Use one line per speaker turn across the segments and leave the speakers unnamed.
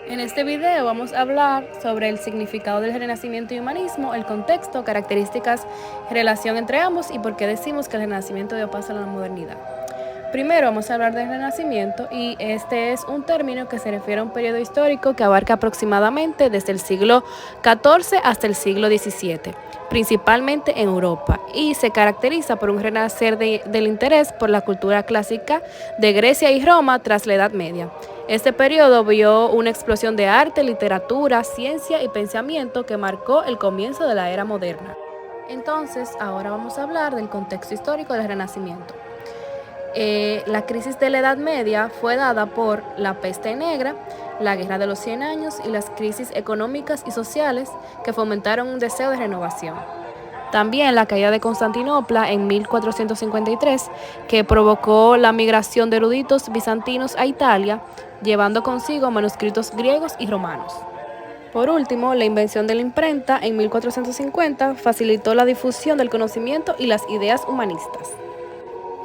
En este video vamos a hablar sobre el significado del Renacimiento y humanismo, el contexto, características, relación entre ambos y por qué decimos que el Renacimiento dio paso a la modernidad. Primero vamos a hablar del Renacimiento y este es un término que se refiere a un periodo histórico que abarca aproximadamente desde el siglo XIV hasta el siglo XVII, principalmente en Europa, y se caracteriza por un renacer del interés por la cultura clásica de Grecia y Roma tras la Edad Media. Este periodo vio una explosión de arte, literatura, ciencia y pensamiento que marcó el comienzo de la era moderna. Entonces, ahora vamos a hablar del contexto histórico del Renacimiento. La crisis de la Edad Media fue dada por la peste negra, la guerra de los 100 años y las crisis económicas y sociales que fomentaron un deseo de renovación. También la caída de Constantinopla en 1453, que provocó la migración de eruditos bizantinos a Italia, llevando consigo manuscritos griegos y romanos. Por último, la invención de la imprenta en 1450 facilitó la difusión del conocimiento y las ideas humanistas.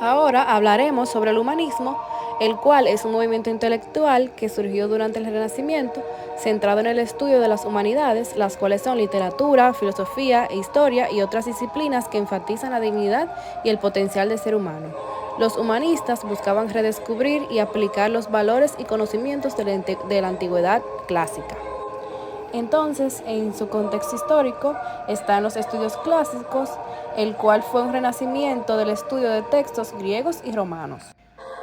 Ahora hablaremos sobre el humanismo, el cual es un movimiento intelectual que surgió durante el Renacimiento, centrado en el estudio de las humanidades, las cuales son literatura, filosofía, historia y otras disciplinas que enfatizan la dignidad y el potencial del ser humano. Los humanistas buscaban redescubrir y aplicar los valores y conocimientos de la antigüedad clásica. Entonces, en su contexto histórico están los estudios clásicos, el cual fue un renacimiento del estudio de textos griegos y romanos.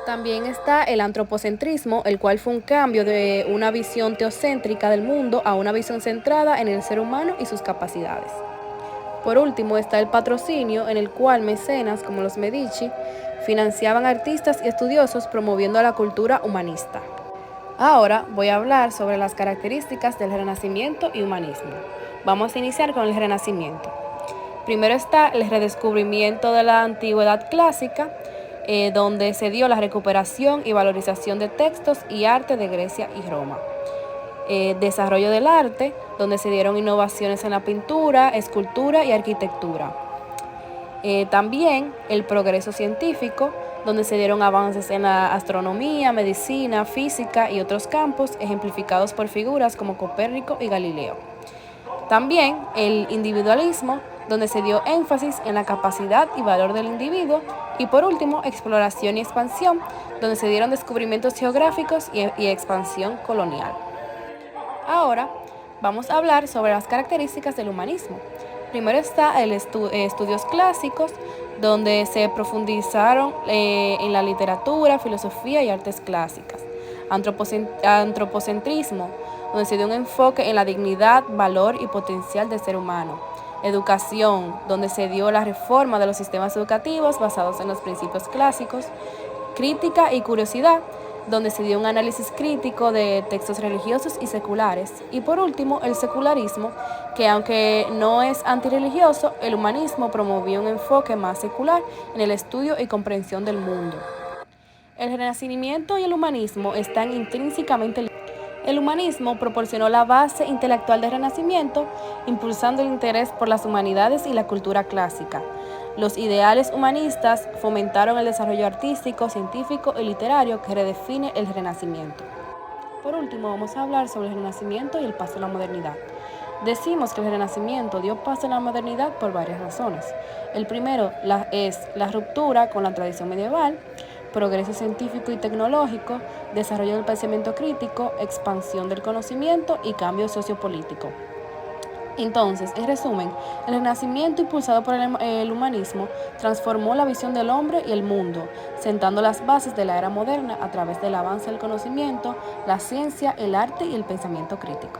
También está el antropocentrismo, el cual fue un cambio de una visión teocéntrica del mundo a una visión centrada en el ser humano y sus capacidades. Por último está el patrocinio, en el cual mecenas como los Medici financiaban artistas y estudiosos promoviendo la cultura humanista. Ahora voy a hablar sobre las características del Renacimiento y humanismo. Vamos a iniciar con el Renacimiento. Primero está el redescubrimiento de la antigüedad clásica, donde se dio la recuperación y valorización de textos y arte de Grecia y Roma. Desarrollo del arte, donde se dieron innovaciones en la pintura, escultura y arquitectura. También el progreso científico, donde se dieron avances en la astronomía, medicina, física y otros campos, ejemplificados por figuras como Copérnico y Galileo. También el individualismo, donde se dio énfasis en la capacidad y valor del individuo. Y por último, exploración y expansión, donde se dieron descubrimientos geográficos y expansión colonial. Ahora vamos a hablar sobre las características del humanismo. Primero está el estudios clásicos, donde se profundizaron en la literatura, filosofía y artes clásicas. Antropocentrismo, donde se dio un enfoque en la dignidad, valor y potencial del ser humano. Educación, donde se dio la reforma de los sistemas educativos basados en los principios clásicos. Crítica y curiosidad, donde se dio un análisis crítico de textos religiosos y seculares. Y por último, el secularismo, que aunque no es antirreligioso, el humanismo promovió un enfoque más secular en el estudio y comprensión del mundo. El Renacimiento y el humanismo están intrínsecamente ligados. El humanismo proporcionó la base intelectual del Renacimiento, impulsando el interés por las humanidades y la cultura clásica. Los ideales humanistas fomentaron el desarrollo artístico, científico y literario que redefine el Renacimiento. Por último, vamos a hablar sobre el Renacimiento y el paso a la modernidad. Decimos que el Renacimiento dio paso a la modernidad por varias razones. El primero es la ruptura con la tradición medieval, progreso científico y tecnológico, desarrollo del pensamiento crítico, expansión del conocimiento y cambio sociopolítico. Entonces, en resumen, el Renacimiento impulsado por el humanismo transformó la visión del hombre y el mundo, sentando las bases de la era moderna a través del avance del conocimiento, la ciencia, el arte y el pensamiento crítico.